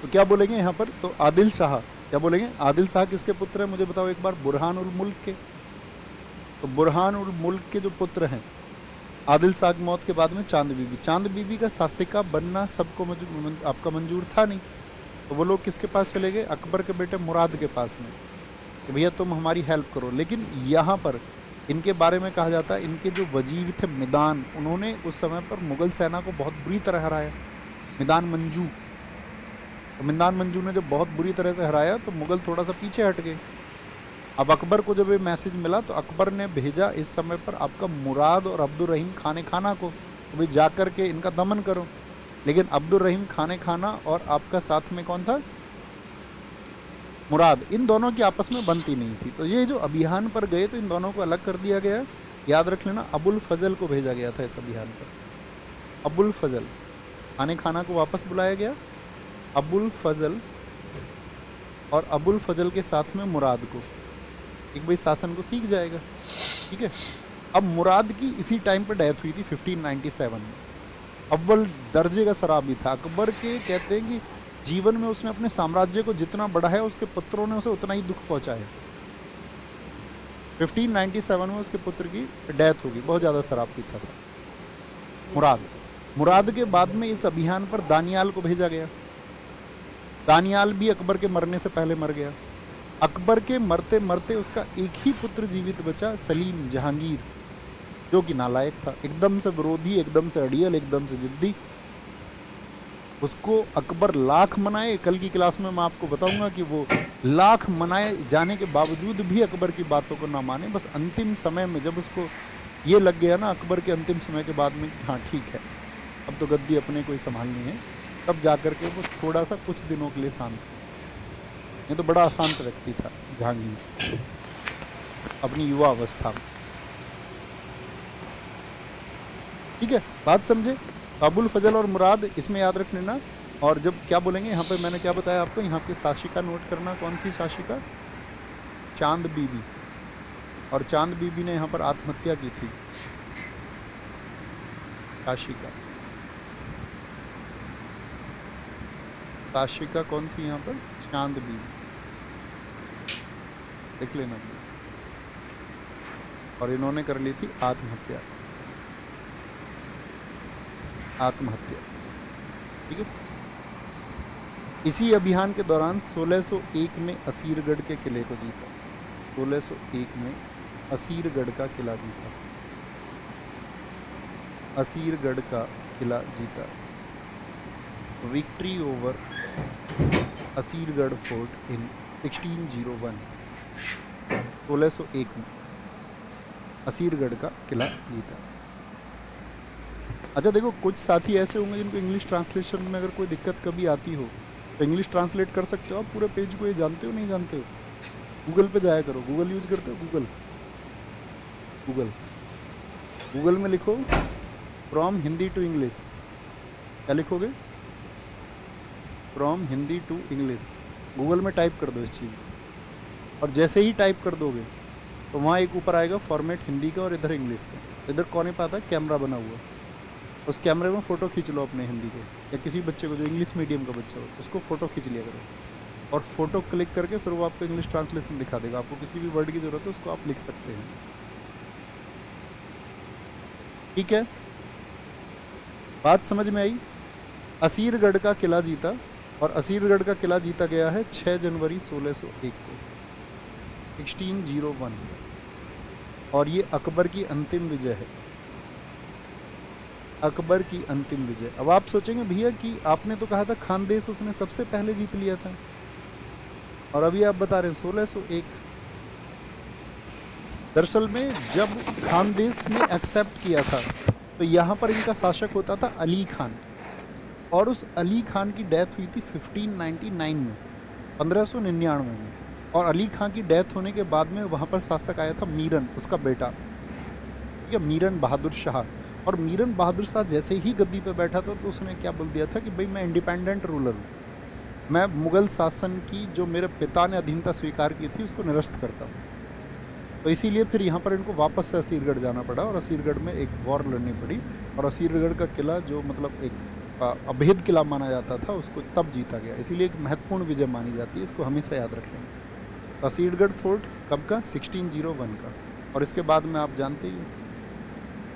तो क्या बोलेंगे यहाँ पर, तो आदिल शाह, क्या बोलेंगे, आदिल शाह किसके पुत्र हैं मुझे बताओ एक बार, बुरहान उल मुल्क के। तो बुरहान उल मुल्क के जो पुत्र हैं, आदिल शाह की मौत के बाद में चांद बीबी, चांद बीबी का शासिका बनना सबको आपका मंजूर था नहीं, तो वो लोग किसके पास चले गए, अकबर के बेटे मुराद के पास में, कि भैया तुम हमारी हेल्प करो। लेकिन यहाँ पर इनके बारे में कहा जाता है, इनके जो वजीर थे मिदान, उन्होंने उस समय पर मुगल सेना को बहुत बुरी तरह हराया, मिदान मंजू। तो मिदान मंजू ने जब बहुत बुरी तरह से हराया तो मुगल थोड़ा सा पीछे हट गए। अब अकबर को जब ये मैसेज मिला तो अकबर ने भेजा इस समय पर आपका मुराद और अब्दुल रहीम खाने खाना को, तो भाई जा कर के इनका दमन करो। लेकिन अब्दुल रहीम खाने खाना और आपका साथ में कौन था, मुराद, इन दोनों की आपस में बनती नहीं थी। तो ये जो अभियान पर गए तो इन दोनों को अलग कर दिया गया। याद रख लेना, अबुल फजल को भेजा गया था इस अभियान पर। अबुल फजल, खाने खाना को वापस बुलाया गया, अबुल फजल और अबुल फजल के साथ में मुराद को, एक भाई शासन को सीख जाएगा। ठीक है, अब मुराद की इसी टाइम पर डेथ हुई थी 1597 में। अव्वल दर्जे का शराबी था, अकबर के कहते हैं कि जीवन में उसने अपने साम्राज्य को जितना बढ़ाया उसके पुत्रों ने उसे उतना ही दुख पहुंचाया। 1597 में उसके पुत्र की डेथ होगी, बहुत ज़्यादा शराब पीता था मुराद। मुराद के बाद में इस अभियान पर दानियाल को भेजा गया। दानियाल भी अकबर के मरने से पहले मर गया। अकबर के मरते मरते उसका एक ही पुत्र जीवित बचा, सलीम जहांगीर, जो कि नालायक था, एकदम से विरोधी, एकदम से अड़ियल, एकदम से जिद्दी। उसको अकबर लाख मनाए, कल की क्लास में मैं आपको बताऊंगा कि वो लाख मनाए जाने के बावजूद भी अकबर की बातों को ना माने। बस अंतिम समय में जब उसको ये लग गया ना, अकबर के अंतिम समय के बाद में, हाँ ठीक है अब तो गद्दी अपने को ही संभालनी है, तब जाकर के वो थोड़ा सा कुछ दिनों के लिए शांत। ये तो बड़ा अशांत व्यक्ति था जहांगीर अपनी युवा अवस्था में। ठीक है, बात समझे। अबुल फजल और मुराद इसमें याद रख लेना। और जब क्या बोलेंगे यहाँ पे, मैंने क्या बताया आपको, यहाँ पे शासिका नोट करना, कौन सी शासिका, चांद बीबी। और चांद बीबी ने यहाँ पर आत्महत्या की थी, शासिका। शासिका कौन थी यहाँ पर, चांद बीबी, देख लेना। और इन्होंने कर ली थी आत्महत्या, आत्महत्या। ठीक है, इसी अभियान के दौरान 1601 में असीरगढ़ के किले को जीता। 1601 में असीरगढ़ का किला जीता, असीरगढ़ का किला जीता। विक्ट्री ओवर असीरगढ़ फोर्ट इन 1601। 1601 में असीरगढ़ का किला जीता। अच्छा देखो, कुछ साथी ऐसे होंगे जिनको इंग्लिश ट्रांसलेशन में अगर कोई दिक्कत कभी आती हो तो इंग्लिश ट्रांसलेट कर सकते हो आप पूरे पेज को। ये जानते हो नहीं जानते हो, गूगल पे जाया करो। गूगल यूज करते हो, गूगल, गूगल, गूगल में लिखो फ्रॉम हिंदी टू इंग्लिश। क्या लिखोगे, from Hindi to English. Google में टाइप कर दो इस चीज़, और जैसे ही टाइप कर दोगे तो वहाँ एक ऊपर आएगा फॉर्मेट हिंदी का और इधर इंग्लिश का। इधर कोने पे आता है कैमरा बना हुआ, उस कैमरे में फ़ोटो खींच लो अपने हिंदी को, या किसी बच्चे को जो इंग्लिश मीडियम का बच्चा हो उसको फ़ोटो खींच लिया करो, और फ़ोटो क्लिक करके फिर वो आपको इंग्लिश ट्रांसलेशन दिखा देगा। आपको किसी भी वर्ड की ज़रूरत है उसको आप लिख सकते हैं। ठीक है, बात समझ में आई। असीरगढ़ का किला जीता, और असीरगढ़ का किला जीता गया है 6 जनवरी 1601 को, 1601। और ये अकबर की अंतिम विजय है, अकबर की अंतिम विजय। अब आप सोचेंगे भैया कि आपने तो कहा था खानदेश उसने सबसे पहले जीत लिया था, और अभी आप बता रहे हैं 1601। दरअसल में जब खानदेश ने एक्सेप्ट किया था तो यहाँ पर इनका शासक होता था अली खान, और उस अली खान की डेथ हुई थी 1599 में, 1599 में। और अली खान की डेथ होने के बाद में वहाँ पर शासक आया था मीरन, उसका बेटा, ठीक है, मीरन बहादुर शाह। और मीरन बहादुर शाह जैसे ही गद्दी पे बैठा था तो उसने क्या बोल दिया था कि भाई मैं इंडिपेंडेंट रूलर हूँ, मैं मुग़ल शासन की जो मेरे पिता ने अधीनता स्वीकार की थी उसको निरस्त करता हूँ। तो इसीलिए फिर यहाँ पर इनको वापस से असीरगढ़ जाना पड़ा, और असीरगढ़ में एक वॉर लड़नी पड़ी। और असीरगढ़ का किला जो मतलब एक अभेद किला माना जाता था, उसको तब जीता गया, इसीलिए एक महत्वपूर्ण विजय मानी जाती है, इसको हमेशा याद रख लेंगे। असीरगढ़ फोर्ट कब का? 1601 का। और इसके बाद में आप जानते ही हो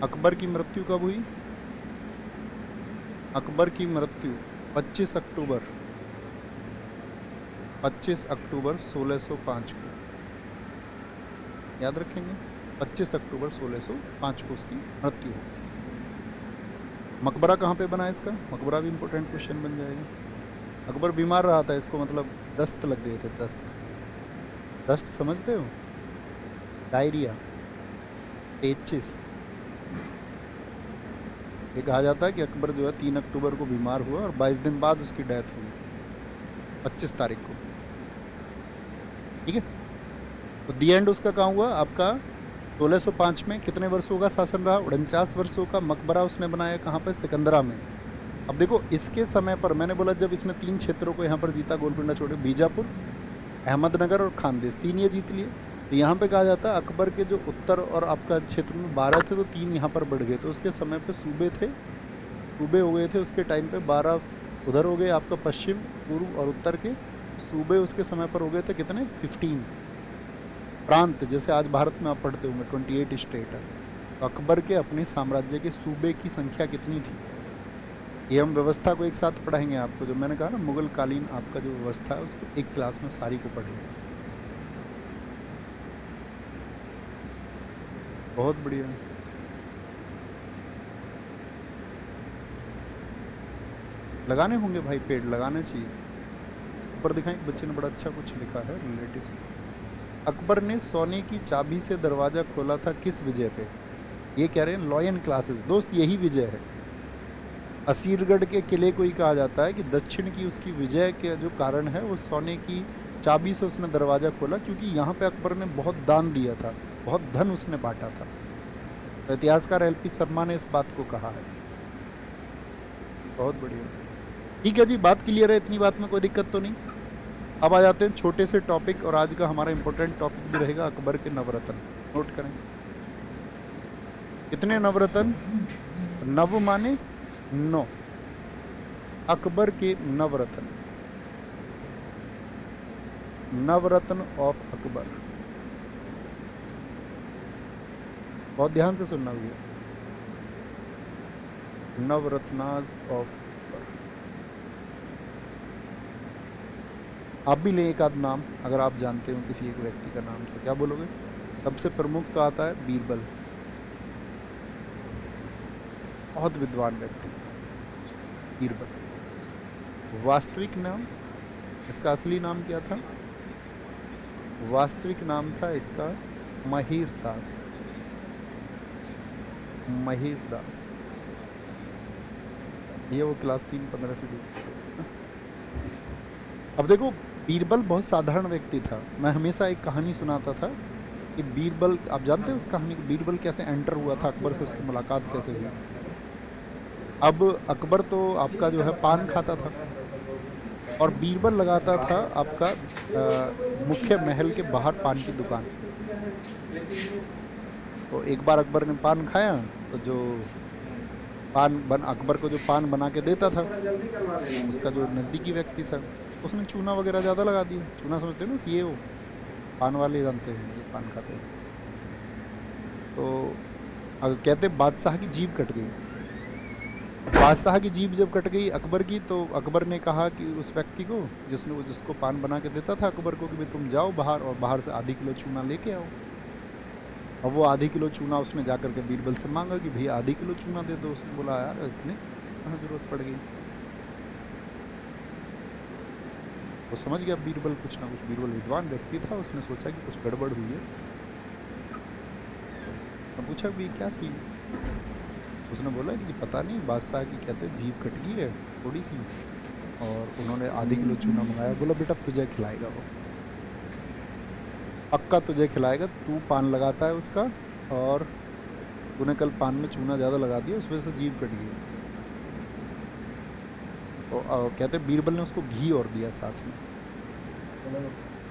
अकबर की मृत्यु कब हुई? अकबर की मृत्यु 25 अक्टूबर 1605 को, याद रखेंगे 25 अक्टूबर 1605 को उसकी मृत्यु हो। मकबरा कहाँ पे बना है इसका? मकबरा भी इंपॉर्टेंट क्वेश्चन बन जाएगा। अकबर बीमार रहा था, इसको मतलब दस्त लग गए थे, दस्त समझते हो? डायरिया, पेचिस। ये कहा जाता है कि अकबर जो है 3 अक्टूबर को बीमार हुआ और 22 दिन बाद उसकी डेथ हुई, 25 तारीख को, ठीक है। तो दी एंड उसका कहाँ हुआ? आपका 1605 में। कितने वर्षों का शासन रहा? 49 वर्षों का। मकबरा उसने बनाया कहाँ पर? सिकंदरा में। अब देखो इसके समय पर मैंने बोला जब इसने 3 क्षेत्रों को यहाँ पर जीता, गोलकुंडा छोड़ के, बीजापुर, अहमदनगर और खानदेश, 3 ये जीत लिए। तो यहाँ पे कहा जाता है अकबर के जो उत्तर और आपका क्षेत्र में 12 थे तो 3 यहाँ पर बढ़ गए। तो उसके समय पे सूबे थे, सूबे हो गए थे उसके टाइम पे 12 उधर हो गए आपका पश्चिम, पूर्व और उत्तर के सूबे उसके समय पर हो गए थे कितने? 15 प्रांत। जैसे आज भारत में आप पढ़ते होंगे 28 स्टेट है। तो अकबर के अपने साम्राज्य के सूबे की संख्या कितनी थी? ये हम व्यवस्था को एक साथ पढ़ाएंगे आपको, जो मैंने कहा ना मुगल कालीन आपका जो व्यवस्था है उसको एक क्लास में सारी को पढ़ेंगे। बहुत बढ़िया। लगाने होंगे भाई, पेड़ लगाने चाहिए। ऊपर दिखाएं, बच्चे ने बड़ा अच्छा कुछ लिखा है रिलेटिव्स। अकबर ने सोने की चाबी से दरवाज़ा खोला था किस विजय पे? ये कह रहे हैं लॉयन क्लासेस। दोस्त यही विजय है। असीरगढ़ के किले को ही कहा जाता है कि दक्षिण की उसकी विजय के जो कारण है वो सोने की चाबी से उसने दरवाज़ा खोला, क्योंकि यहाँ पे अकबर ने बहुत दान दिया था, बहुत धन उसने बांटा था। तो इतिहासकार एल.पी. शर्मा ने इस बात को कहा है। बहुत बढ़िया, ठीक है जी, बात क्लियर है, इतनी बात में कोई दिक्कत तो नहीं। अब आ जाते हैं छोटे से टॉपिक, और आज का हमारा इंपॉर्टेंट टॉपिक भी रहेगा अकबर के नवरत्न। नोट करें, कितने नवरत्न? नव माने 9। अकबर के नवरत्न, नवरत्न ऑफ अकबर। बहुत ध्यान से सुनना भैया, नवरत्नाज ऑफ अकबर। आप भी लें एक आध नाम, अगर आप जानते हो किसी एक व्यक्ति का नाम तो क्या बोलोगे? सबसे प्रमुख तो आता है बीरबल, बहुत विद्वान व्यक्ति बीरबल। वास्तविक नाम, इसका असली नाम क्या था? वास्तविक नाम था इसका महेश दास, महेश दास। ये वो क्लास 3-15 से दूर। अब देखो बीरबल बहुत साधारण व्यक्ति था। मैं हमेशा एक कहानी सुनाता था कि बीरबल, आप जानते हैं उस कहानी को, बीरबल कैसे एंटर हुआ था अकबर से, उसकी मुलाकात कैसे हुई। अब अकबर तो आपका जो है पान खाता था और बीरबल लगाता था आपका मुख्य महल के बाहर पान की दुकान। तो एक बार अकबर ने पान खाया तो जो अकबर को जो पान बना के देता था उसका जो नज़दीकी व्यक्ति था उसने चूना वगैरह ज़्यादा लगा दिया। चूना समझते हैं ना, ये वो पान वाले जानते हैं, ये पान खाते हैं। तो अगर कहते बादशाह की जीभ कट गई, बादशाह की जीभ जब कट गई अकबर की, तो अकबर ने कहा कि उस व्यक्ति को जिसको पान बना के देता था अकबर को, कि भाई तुम जाओ बाहर और बाहर से आधी किलो चूना लेके आओ। अब वो आधी किलो चूना उसने जा करके बीरबल से मांगा कि भैया आधी किलो चूना दे दो। उसने बोला यार इतने कहाँ जरूरत पड़ गई। वो समझ गया बीरबल कुछ ना कुछ, बीरबल विद्वान व्यक्ति था, उसने सोचा कि कुछ गड़बड़ हुई है। तो पूछा भी क्या सीन? उसने बोला कि पता नहीं, बादशाह की कहते जीभ कट गई है थोड़ी सी और उन्होंने आधी किलो चूना मंगाया। बोला बेटा तुझे खिलाएगा वो, पक्का तुझे खिलाएगा, तू पान लगाता है उसका और तूने कल पान में चूना ज़्यादा लगा दिया, उस वजह से जीभ कट गई। तो कहते बीरबल ने उसको घी और दिया साथ में,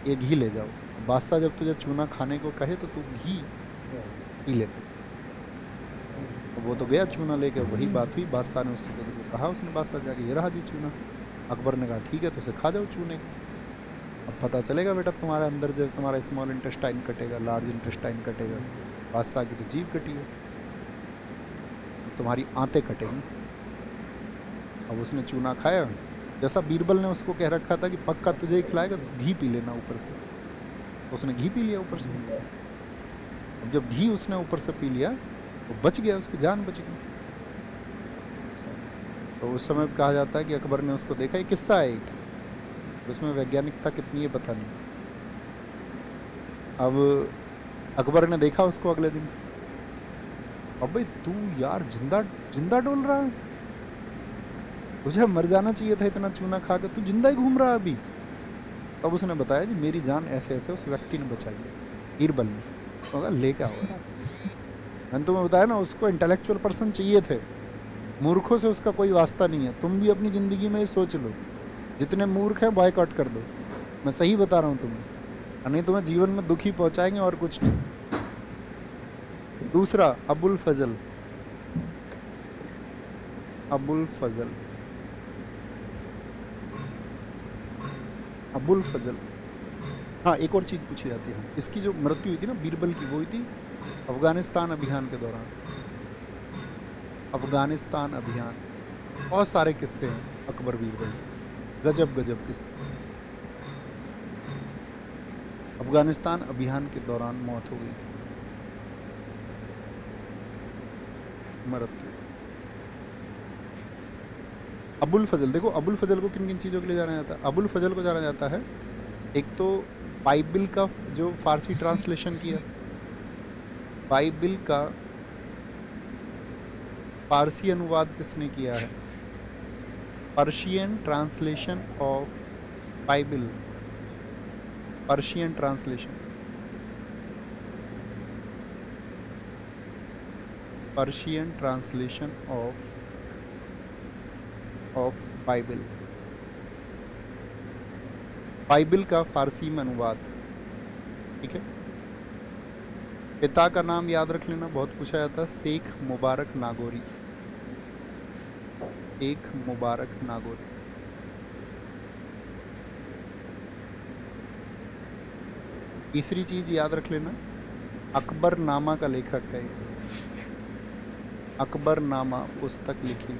ये घी ले जाओ, बादशाह जब तुझे चूना खाने को कहे तो तू घी पी ले। तो वो तो गया चूना लेके, वही बात हुई, बादशाह ने उससे कहा, उसने बादशाह जाके ये रहा जी चूना। अकबर ने कहा ठीक है, तो उसे खा जाओ चूने को, अब पता चलेगा बेटा तुम्हारे अंदर जब तुम्हारा स्मॉल इंटेस्टाइन कटेगा, लार्ज इंटेस्टाइन कटेगा। बादशाह की तो जीभ कटी है, तुम्हारी आंतें कटेंगी। अब उसने चूना खाया, जैसा बीरबल ने उसको कह रखा था कि पक्का तुझे ही खिलाएगा तो घी पी लेना ऊपर से, उसने घी पी लिया ऊपर से। अब जब घी उसने ऊपर से पी लिया तो बच गया, उसकी जान बच गई। तो उस समय कहा जाता है कि अकबर ने उसको देखा, ये किस्सा है एक, उसमें वैज्ञानिकता कितनी है पता नहीं। अब अकबर ने देखा उसको अगले दिन, अब भाई तू यार जिंदा जिंदा डोल रहा है, तुझे मर जाना चाहिए था इतना चूना खा के, तू जिंदा ही घूम रहा है अभी। तब उसने बताया जी मेरी जान ऐसे ऐसे उस व्यक्ति ने बचाई है, बीरबल ने। तो कहा ले क्या हो रहा, मैंने तुम्हें बताया ना उसको इंटेलेक्चुअल पर्सन चाहिए थे, मूर्खों से उसका कोई वास्ता नहीं है। तुम भी अपनी ज़िंदगी में ये सोच लो, जितने मूर्ख हैं बॉयकॉट कर दो, मैं सही बता रहा हूँ तुम्हें, नहीं तुम्हें जीवन में दुखी पहुँचाएंगे और कुछ नहीं। दूसरा अबुल फजल, अबुल फजल, अबुल फजल। हाँ एक और चीज़ पूछी जाती है, इसकी जो मृत्यु हुई थी ना बीरबल की, वो हुई थी अफगानिस्तान अभियान के दौरान। अफगानिस्तान अभियान, बहुत सारे किस्से हैं अकबर बीरबल, गजब गजब किस्से। अफगानिस्तान अभियान के दौरान मौत हो गई, मृत्यु। अबुल फजल, देखो अबुल फजल को किन किन चीज़ों के लिए जाना जाता है। अबुल फजल को जाना जाता है, एक तो बाइबिल का जो फारसी ट्रांसलेशन किया, बाइबिल का फारसी अनुवाद किसने किया है, Persian translation of Bible, Persian translation, Persian translation of Bible, Bible का फारसी में अनुवाद। ठीक है, पिता का नाम याद रख लेना, बहुत पूछा जाता है, शेख मुबारक नागौरी, शेख मुबारक नागौरी। तीसरी चीज याद रख लेना, अकबरनामा का लेखक है, अकबरनामा पुस्तक लिखी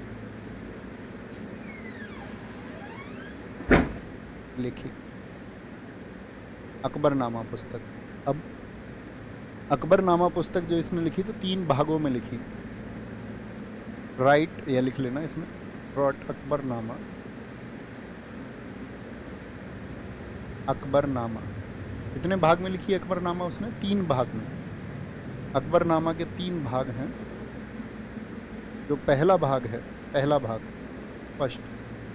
अकबरनामा पुस्तक। अब अकबरनामा पुस्तक जो इसने लिखी तो 3 भागों में लिखी, राइट या लिख लेना इसमें, रॉट अकबरनामा, अकबरनामा कितने भाग में लिखी अकबरनामा उसने, 3 भाग में। अकबरनामा के 3 भाग हैं। जो पहला भाग है, पहला भाग फर्स्ट,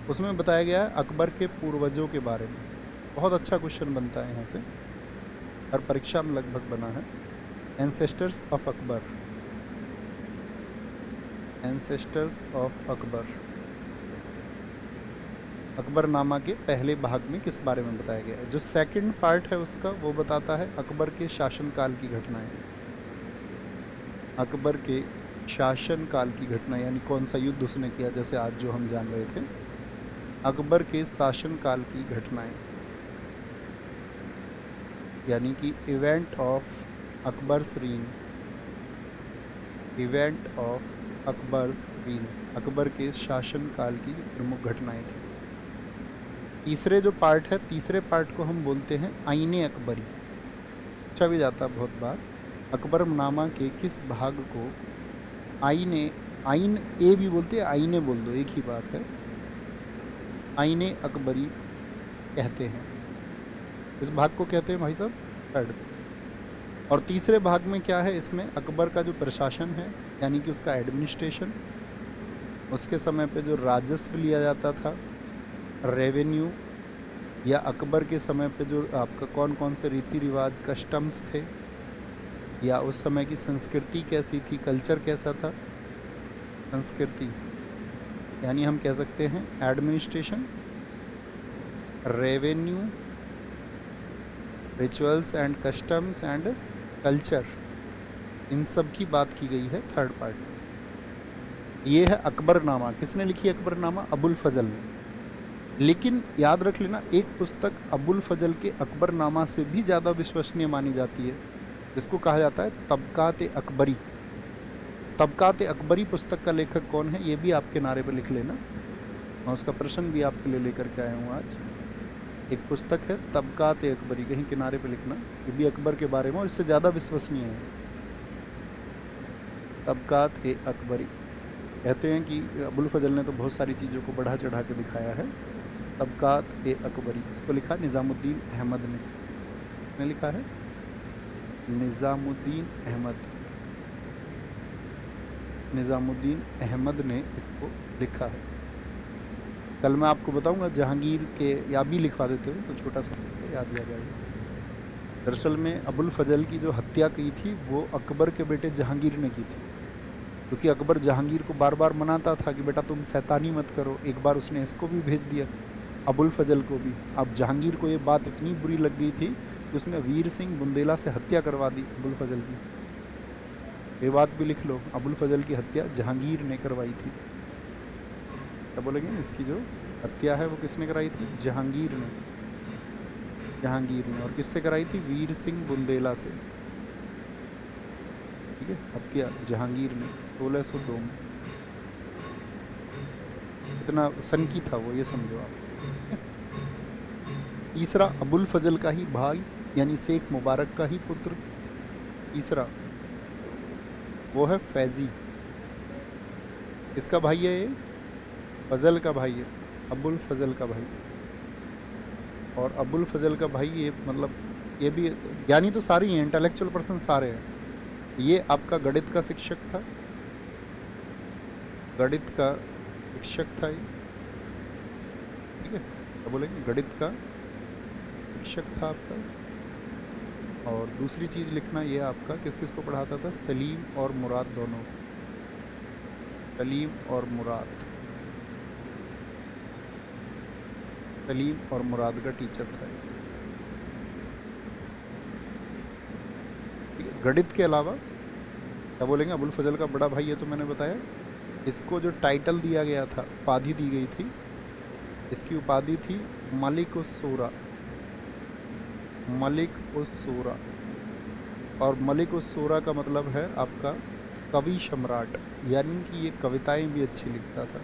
उसमें बताया गया है अकबर के पूर्वजों के बारे में। बहुत अच्छा क्वेश्चन बनता है यहाँ से, हर परीक्षा में लगभग बना है। Ancestors of Akbar, ancestors of Akbar, Akbarnama के पहले भाग में किस बारे में बताया गया है। जो सेकंड पार्ट है उसका, वो बताता है अकबर के शासनकाल की घटनाएं, अकबर के शासनकाल की घटना, यानी कौन सा युद्ध उसने किया, जैसे आज जो हम जान रहे थे, अकबर के शासनकाल की घटनाएं, यानी कि event of Akbar's reign, event of Akbar's reign, Akbar के शासनकाल की प्रमुख घटनाएं थी। तीसरे जो पार्ट है, तीसरे पार्ट को हम बोलते हैं आईने अकबरी, पूछा भी जाता है बहुत बार। अकबरनामा के किस भाग को आईने, आइन ए भी बोलते हैं, आईने बोल दो एक ही बात है, आईने अकबरी कहते हैं। इस भाग को कहते हैं भाई साहब थर्ड। और तीसरे भाग में क्या है, इसमें अकबर का जो प्रशासन है, यानी कि उसका एडमिनिस्ट्रेशन, उसके समय पे जो राजस्व लिया जाता था, रेवेन्यू, या अकबर के समय पे जो आपका कौन कौन से रीति रिवाज कस्टम्स थे, या उस समय की संस्कृति कैसी थी, कल्चर कैसा था। संस्कृति यानी हम कह सकते हैं administration, revenue, rituals and customs and culture, इन सब की बात की गई है थर्ड पार्ट में। ये है अकबरनामा। किसने लिखी अकबरनामा? अबुल फजल ने। लेकिन याद रख लेना, एक पुस्तक अबुल फजल के अकबरनामा से भी ज़्यादा विश्वसनीय मानी जाती है, जिसको कहा जाता है तबकात अकबरी। तबकात अकबरी पुस्तक का लेखक कौन है, ये भी आप किनारे पर लिख लेना। मैं उसका प्रश्न भी आपके लिए लेकर के आया हूँ आज। एक पुस्तक है तबकात अकबरी, कहीं किनारे पे लिखना, ये भी अकबर के बारे में और इससे ज़्यादा विश्वसनीय है। तबकात अकबरी। कहते हैं कि अबुल फजल ने तो बहुत सारी चीज़ों को बढ़ा चढ़ा के दिखाया है। तबकात अकबरी, इसको लिखा निज़ामुद्दीन अहमद ने लिखा है, निज़ामुद्दीन अहमद ने इसको लिखा है। कल मैं आपको बताऊंगा जहांगीर के, या भी लिखवा देते हो तो छोटा सा याद आ जाएगा। दरअसल में अबुल फजल की जो हत्या की थी वो अकबर के बेटे जहांगीर ने की थी, क्योंकि अकबर जहांगीर को बार बार मनाता था कि बेटा तुम शैतानी मत करो। एक बार उसने इसको भी भेज दिया, अबुल फजल को भी। अब जहांगीर को ये बात इतनी बुरी लग गई थी कि उसने वीर सिंह बुंदेला से हत्या करवा दी अबुल फजल की। ये बात भी लिख लो, अबुल फजल की हत्या जहांगीर ने करवाई थी। क्या बोलेंगे, इसकी जो हत्या है वो किसने कराई थी? जहांगीर ने। और किससे कराई थी? वीर सिंह बुंदेला से। ठीक है, हत्या जहांगीर ने 1602 में। इतना सनकी था वो, ये समझो आप। तीसरा अबुल फजल का ही भाई यानी शेख मुबारक का ही पुत्र तीसरा, वो है फैजी। किसका भाई है ये? फजल का भाई है, अबुल फजल का भाई। और अबुल फजल का भाई ये, मतलब ये भी ज्ञानी तो सारे ही हैं, इंटेलेक्चुअल पर्सन सारे हैं। ये आपका गणित का शिक्षक था, गणित का शिक्षक था ये। ठीक है, क्या बोलेंगे, गणित का शिक्षक था आपका। और दूसरी चीज़ लिखना, ये आपका किस किस को पढ़ाता था? सलीम और मुराद दोनों। सलीम और मुराद का टीचर था। गणित के अलावा क्या बोलेंगे, अबुल फजल का बड़ा भाई है तो मैंने बताया। इसको जो टाइटल दिया गया था, उपाधि दी गई थी, इसकी उपाधि थी मलिक उस सूरा। और मलिक उस सूरा का मतलब है आपका कवि सम्राट, यानी कि ये कविताएं भी अच्छी लिखता था।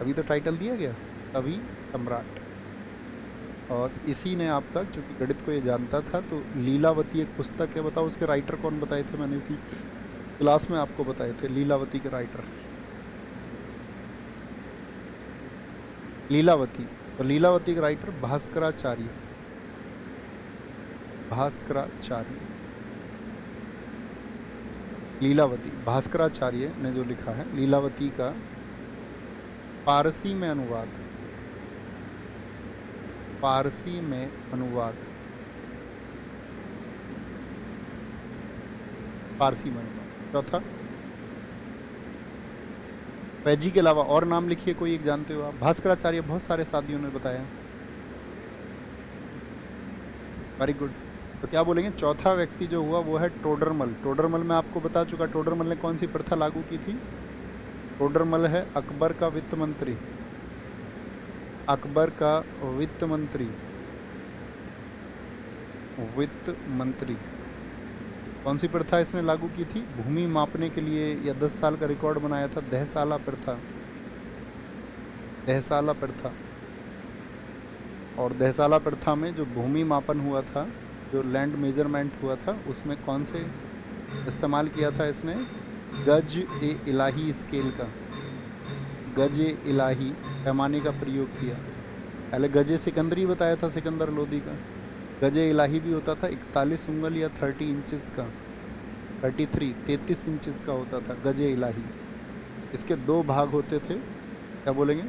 अभी तो टाइटल दिया गया कवि सम्राट। और इसी ने आपका, क्योंकि गणित को ये जानता था, तो लीलावती एक पुस्तक है, बताओ उसके राइटर कौन बताए थे? मैंने इसी क्लास में आपको बताए थे लीलावती के राइटर। लीलावती, तो लीलावती के राइटर भास्कराचार्य। लीलावती भास्कराचार्य ने जो लिखा है लीलावती का फारसी में अनुवाद। चौथा फैजी के अलावा और नाम लिखिए कोई एक, जानते हो आप? भास्कराचार्य बहुत सारे साथियों ने बताया। Very good. तो क्या बोलेंगे, चौथा व्यक्ति जो हुआ वो है टोडरमल। टोडरमल मैं आपको बता चुका, टोडरमल ने कौन सी प्रथा लागू की थी? टोडरमल है अकबर का वित्त मंत्री। कौन सी प्रथा इसने लागू की थी? भूमि मापने के लिए, या 10 साल का रिकॉर्ड बनाया था, दहसाला प्रथा। और दहसाला प्रथा में जो भूमि मापन हुआ था, जो लैंड मेजरमेंट हुआ था, उसमें कौन से इस्तेमाल किया था इसने? गज ए इलाही स्केल का, गज ए इलाही पैमाने का प्रयोग किया। पहले गजे सिकंदरी बताया था, सिकंदर लोदी का। गजे इलाही भी होता था 41 उंगल या 30 इंचज़ का, 33 इंचज़ का होता था गजे इलाही। इसके 2 भाग होते थे। क्या बोलेंगे?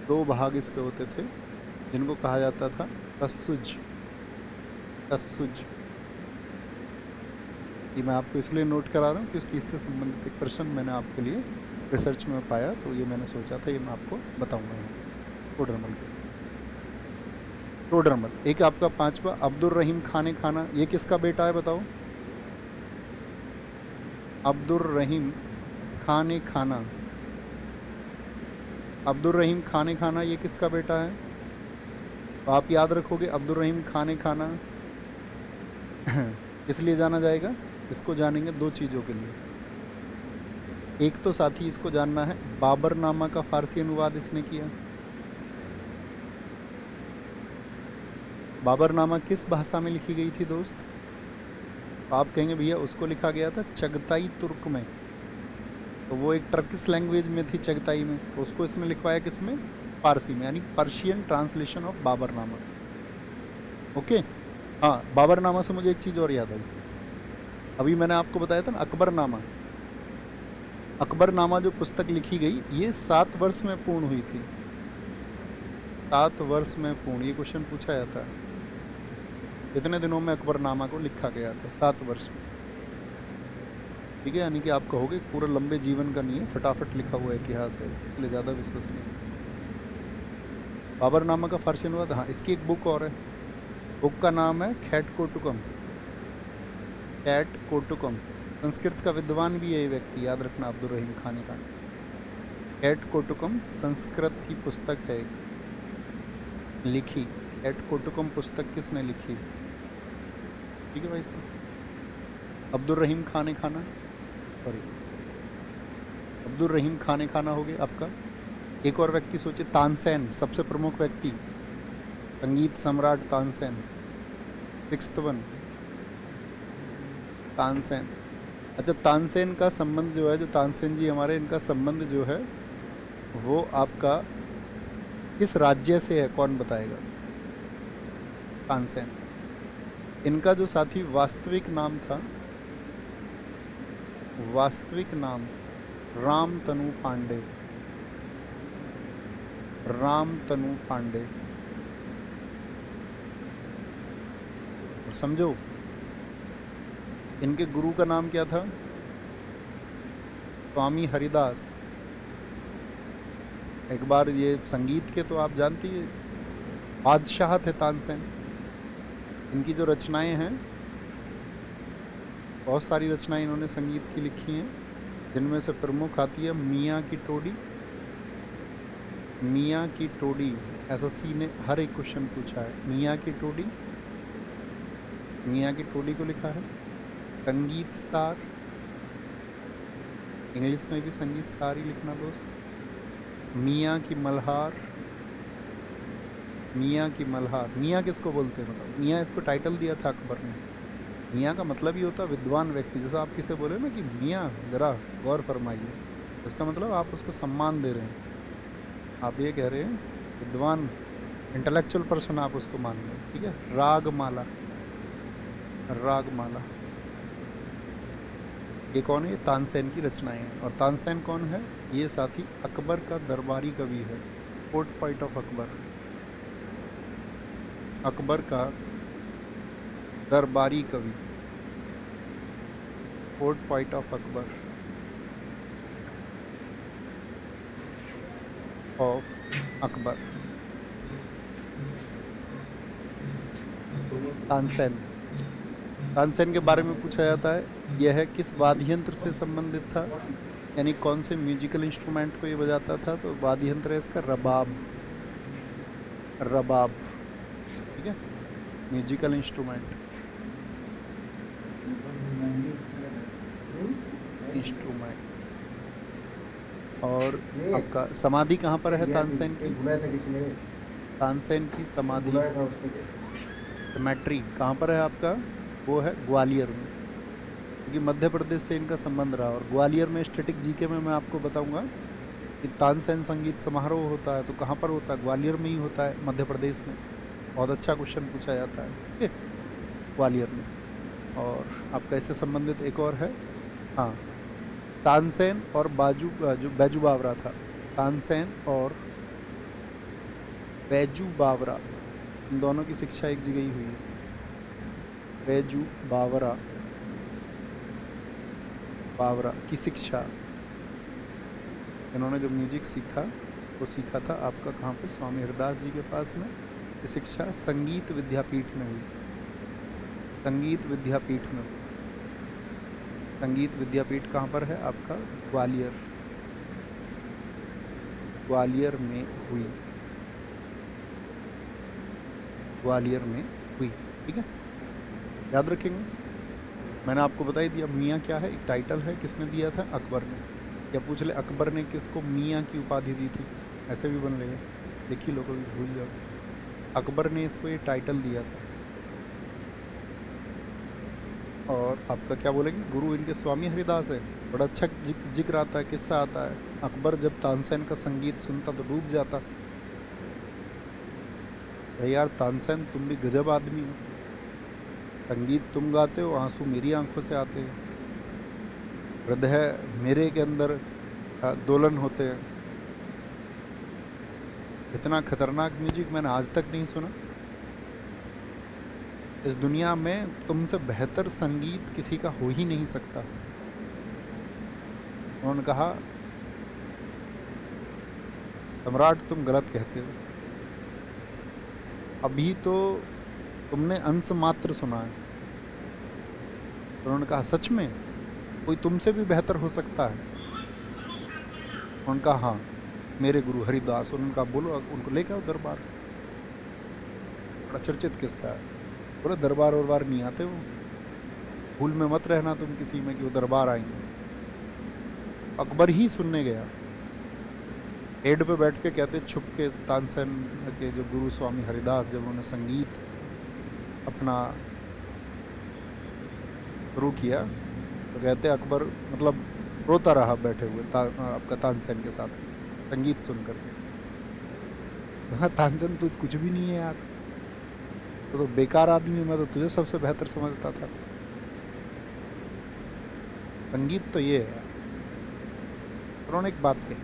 2 भाग इसके होते थे, जिनको कहा जाता था तस्सुज। ये मैं आपको इसलिए नोट करा रहा हूँ क्योंकि इससे संबंधित एक प्रश्न मैंने आपके लिए रिसर्च में पाया, तो ये मैंने सोचा था ये मैं आपको बताऊँगा। टोडरमल। एक आपका 5वां अब्दुल रहीम खाना, ये किसका बेटा है बताओ? अब्दुल रहीम खाना अब्दुल रहीम खाने खाना ये किसका बेटा है? तो आप याद रखोगे अब्दुल रहीम खाने खाना इसलिए जाना जाएगा, इसको जानेंगे दो चीज़ों के लिए। एक तो साथी इसको जानना है, बाबरनामा का फारसी अनुवाद इसने किया। बाबरनामा किस भाषा में लिखी गई थी दोस्त? तो आप कहेंगे भैया उसको लिखा गया था चगताई तुर्क में, तो वो एक टर्किश लैंग्वेज में थी चगताई में, तो उसको इसने लिखवाया किस में? फारसी में, यानी Persian translation of Baburnama. Okay. हाँ, बाबरनामा से मुझे एक चीज़ और याद आई। अभी मैंने आपको बताया था ना अकबरनामा, अकबरनामा जो पुस्तक लिखी गई ये 7 वर्ष में पूर्ण हुई थी। 7 वर्ष में पूर्ण, ये क्वेश्चन पूछा जाता है। इतने दिनों में अकबरनामा को लिखा गया था, 7 वर्ष में। ठीक है, यानी कि आप कहोगे पूरा लंबे जीवन का नहीं है, फटाफट लिखा हुआ इतिहास है, इसलिए ज़्यादा विश्वसनीय। बाबरनामा का फारसी अनुवाद, हाँ इसकी एक बुक और है, बुक का नाम है खैट कोटुकम। खैट कोटुकम। संस्कृत का विद्वान भी है ये व्यक्ति, याद रखना, अब्दुल रहीम खाने का। खैट कोटुकम संस्कृत की पुस्तक है लिखी। खैट कोटुकम पुस्तक किसने लिखी? ठीक है भाई साहब। अब्दुल रहीम खाने खाना, सॉरी अब्दुल रहीम खाने खाना हो गया आपका। एक और व्यक्ति सोचिए, तानसेन, सबसे प्रमुख व्यक्ति, संगीत सम्राट तानसेन, 6th वन, तानसेन। अच्छा, तानसेन का संबंध जो है, जो तानसेन जी हमारे, इनका संबंध जो है वो आपका किस राज्य से है, कौन बताएगा? तानसेन। इनका जो साथी वास्तविक नाम था, वास्तविक नाम रामतनु पांडे, रामतनु पांडे। और समझो इनके गुरु का नाम क्या था? स्वामी हरिदास। एक बार ये संगीत के तो आप जानती है बादशाह थे तानसेन। इनकी जो रचनाएं हैं, बहुत सारी रचनाएं इन्होंने संगीत की लिखी हैं, जिनमें से प्रमुख आती है मियाँ की टोडी। मियाँ की टोडी, एसएससी ने हर एक क्वेश्चन पूछा है। मियाँ की टोडी, मियाँ की टोडी को लिखा है। संगीत सार, इंग्लिश में भी संगीत सार ही लिखना दोस्त। मियाँ की मल्हार, मियाँ की मल्हार। मियाँ किसको बोलते हैं बताओ? मियाँ इसको टाइटल दिया था अकबर ने। मियाँ का मतलब ही होता है विद्वान व्यक्ति। जैसा आप किसे बोले ना कि मियाँ ज़रा गौर फरमाइए, इसका मतलब आप उसको सम्मान दे रहे हैं, आप ये कह रहे हैं विद्वान, इंटेलेक्चुअल पर्सन आप उसको मान रहे हैं। ठीक है। रागमाला, रागमाला ये कौन है? ये तानसेन की रचनाएं हैं। और तानसेन कौन है? ये साथी अकबर का दरबारी कवि है, court poet of Akbar, Akbar का दरबारी कवि, court poet of Akbar, of Akbar, Tansen. Tansen के बारे में पूछा जाता है, यह है किस वाद्य यंत्र से संबंधित था, यानी कौन से म्यूजिकल इंस्ट्रूमेंट को ये बजाता था? तो वाद्य यंत्र है इसका रबाब, रबाब। ठीक है, म्यूजिकल इंस्ट्रूमेंट, इंस्ट्रूमेंट। और आपका समाधि कहाँ पर है तानसेन की? तानसेन की समाधि सिमेट्री कहाँ पर है आपका? वो है ग्वालियर में, क्योंकि मध्य प्रदेश से इनका संबंध रहा। और ग्वालियर में स्टैटिक जीके में मैं आपको बताऊंगा कि तानसेन संगीत समारोह होता है तो कहाँ पर होता है? ग्वालियर में ही होता है, मध्य प्रदेश में। बहुत अच्छा क्वेश्चन पूछा जाता है, ठीक है, ग्वालियर में। और आपका इससे संबंधित एक और है, हाँ, तानसेन और जो बैजू बावरा था, तानसेन और बैजू बावरा, इन दोनों की शिक्षा एक जगह ही हुई है। बैजू बावरा, बावरा की शिक्षा, इन्होंने जो म्यूजिक सीखा वो सीखा था आपका कहाँ पे? स्वामी हरिदास जी के पास में। ये शिक्षा संगीत विद्यापीठ में हुई, संगीत विद्यापीठ में। संगीत विद्यापीठ कहाँ पर है आपका? ग्वालियर। ग्वालियर में हुई, ग्वालियर में हुई। ठीक है, याद रखेंगे। मैंने आपको बता ही दिया मियाँ क्या है, एक टाइटल है, किसने दिया था, अकबर ने। या पूछ ले अकबर ने किसको मियाँ की उपाधि दी थी, ऐसे भी बन लेगा, लिख ही लो, कभी भूल जाओ। अकबर ने इसको ये टाइटल दिया था। और आपका क्या बोलेंगे, गुरु इनके स्वामी हरिदास है। बड़ा अच्छा जिक्र आता है, किस्सा आता है, अकबर जब तानसेन का संगीत सुनता तो डूब जाता। भाई यार तानसेन तुम भी गजब आदमी हो, संगीत तुम गाते हो, आंसू मेरी आंखों से आते हैं, हृदय मेरे के अंदर दोलन होते हैं। इतना खतरनाक म्यूजिक मैंने आज तक नहीं सुना। इस दुनिया में तुमसे बेहतर संगीत किसी का हो ही नहीं सकता। उन्होंने कहा सम्राट तुम गलत कहते हो, अभी तो तुमने अंश मात्र सुना है। उन्होंने कहा सच में कोई तुमसे भी बेहतर हो सकता है। उन्होंने कहा हाँ मेरे गुरु हरिदास। उन्होंने कहा बोलो, उनको लेके आओ दरबार। बड़ा चर्चित किस्सा है। बोले दरबार वरबार नहीं आते वो, भूल में मत रहना तुम किसी में कि वो दरबार आएंगे। अकबर ही सुनने गया, हेड पे बैठ के कहते छुप के तानसेन के जो गुरु स्वामी हरिदास जब उन्होंने संगीत अपना शुरू किया तो कहते अकबर मतलब रोता रहा बैठे हुए आपका तानसेन के साथ संगीत सुन करके। हाँ तानसेन तू कुछ भी नहीं है यार, तो बेकार आदमी, मैं तो तुझे सबसे बेहतर समझता था, संगीत तो ये है। उन्होंने एक बात कही,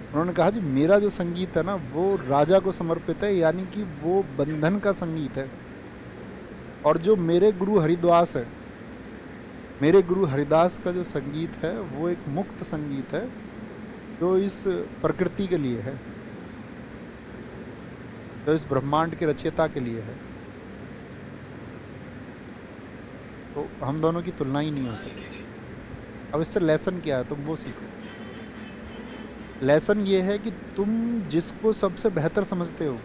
उन्होंने कहा जी मेरा जो संगीत है ना वो राजा को समर्पित है, यानी कि वो बंधन का संगीत है। और जो मेरे गुरु हरिदास है, मेरे गुरु हरिदास का जो संगीत है वो एक मुक्त संगीत है जो इस प्रकृति के लिए है, जो इस ब्रह्मांड के रचयिता के लिए है। तो हम दोनों की तुलना ही नहीं हो सकती। अब इससे लेसन क्या है, तुम वो सीखो। लेसन ये है कि तुम जिसको सबसे बेहतर समझते हो,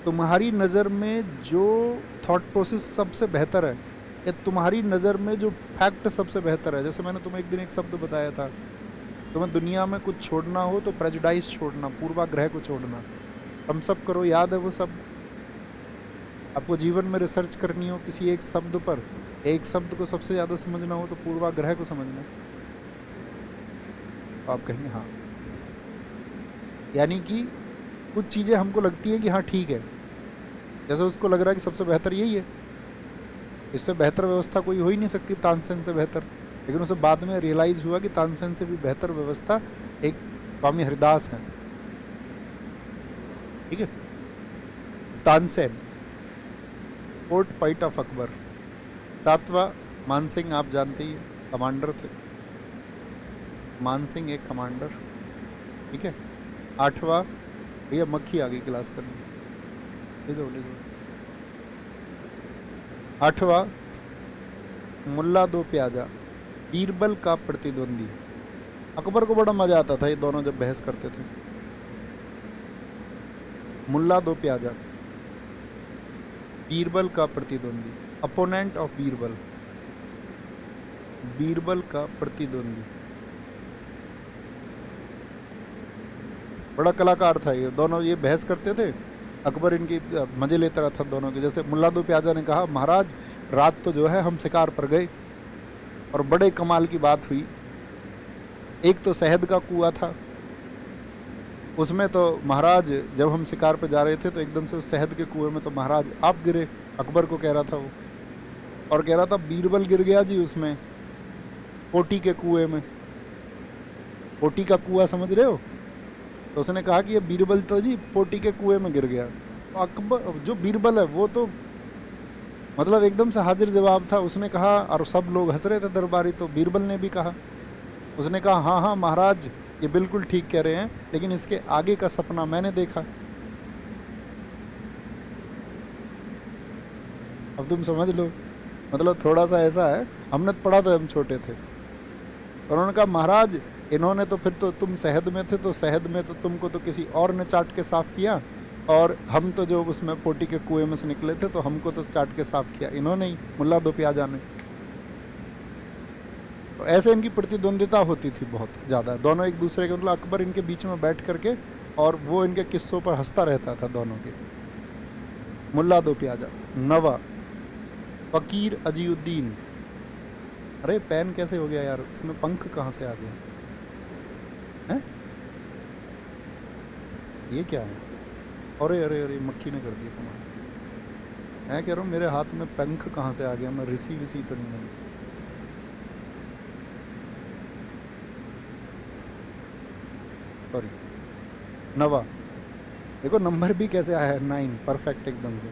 तुम्हारी नज़र में जो थॉट प्रोसेस सबसे बेहतर है, या तुम्हारी नज़र में जो फैक्ट सबसे बेहतर है। जैसे मैंने तुम्हें एक दिन एक शब्द बताया था, तुम्हें दुनिया में कुछ छोड़ना हो तो प्रेजुडाइज छोड़ना, पूर्वाग्रह को छोड़ना। हम सब करो, याद है वो शब्द। आपको जीवन में रिसर्च करनी हो किसी एक शब्द पर, एक शब्द को सबसे ज़्यादा समझना हो तो पूर्वाग्रह को समझना। तो आप कहेंगे हाँ, यानी कि कुछ चीज़ें हमको लगती हैं कि हाँ ठीक है, जैसे उसको लग रहा है कि सबसे बेहतर यही है, इससे बेहतर व्यवस्था कोई हो ही नहीं सकती तानसेन से बेहतर। लेकिन उसे बाद में रियलाइज़ हुआ कि तानसेन से भी बेहतर व्यवस्था एक स्वामी हरिदास हैं। ठीक है, Tansen fort fight of Akbar, सातवां मानसिंह आप जानते ही, कमांडर थे। मानसिंह एक कमांडर, ठीक है। आठवां, भैया मक्खी आ गई क्लास करने, ले जाओ ले जाओ। आठवां, मुल्ला दो प्याजा, बीरबल का प्रतिद्वंदी। अकबर को बड़ा मजा आता था ये दोनों जब बहस करते थे। मुल्ला दो प्याजा, बीरबल का प्रतिद्वंदी, अपोनेंट ऑफ बीरबल, बीरबल का प्रतिद्वंदी। बड़ा कलाकार था ये दोनों, ये बहस करते थे, अकबर इनकी मजे लेता रहता दोनों के। जैसे मुल्ला दो प्याजा ने कहा महाराज रात तो जो है हम शिकार पर गए और बड़े कमाल की बात हुई। एक तो शहद का कुआं था, उसमें तो महाराज जब हम शिकार पर जा रहे थे तो एकदम से उस शहद के कुएं में तो महाराज आप गिरे, अकबर को कह रहा था वो, और कह रहा था बीरबल गिर गया जी उसमें पोटी के कुएं में। पोटी का कुआं समझ रहे हो? तो उसने कहा कि ये बीरबल तो जी पोटी के कुएं में गिर गया। तो अकबर जो बीरबल है वो तो मतलब एकदम से हाजिर जवाब था। उसने कहा, और सब लोग हंस रहे थे दरबारी, तो बीरबल ने भी कहा, उसने कहा हाँ हाँ महाराज ये बिल्कुल ठीक कह रहे हैं, लेकिन इसके आगे का सपना मैंने देखा। अब तुम समझ लो, मतलब थोड़ा सा ऐसा है, हमने पढ़ा था हम छोटे थे। और उन्होंने कहा महाराज इन्होंने तो फिर तो, तुम शहद में थे तो शहद में तो तुमको तो किसी और ने चाट के साफ किया, और हम तो जो उसमें पोटी के कुएं में से निकले थे तो हमको तो चाट के साफ किया इन्होंने ही, मुल्ला दो प्याजा ने। तो ऐसे इनकी प्रतिद्वंदिता होती थी बहुत ज़्यादा, दोनों एक दूसरे के, मतलब अकबर इनके बीच में बैठ करके और वो इनके किस्सों पर हंसता रहता था दोनों के। मुल्ला दो प्याजा। नवा, फ़कीर अजीउद्दीन। अरे पेन कैसे हो गया यार, इसमें पंख कहाँ से आ गया है? ये क्या है? अरे अरे अरे, मक्खी ने कर दिया तुम्हारा। मैं कह रहा हूँ मेरे हाथ में पंख कहाँ से आ गया, मैं ऋषि विसी तो नहीं बनी। सॉरी। नवा, देखो नंबर भी कैसे आया है, 9, परफेक्ट एकदम से।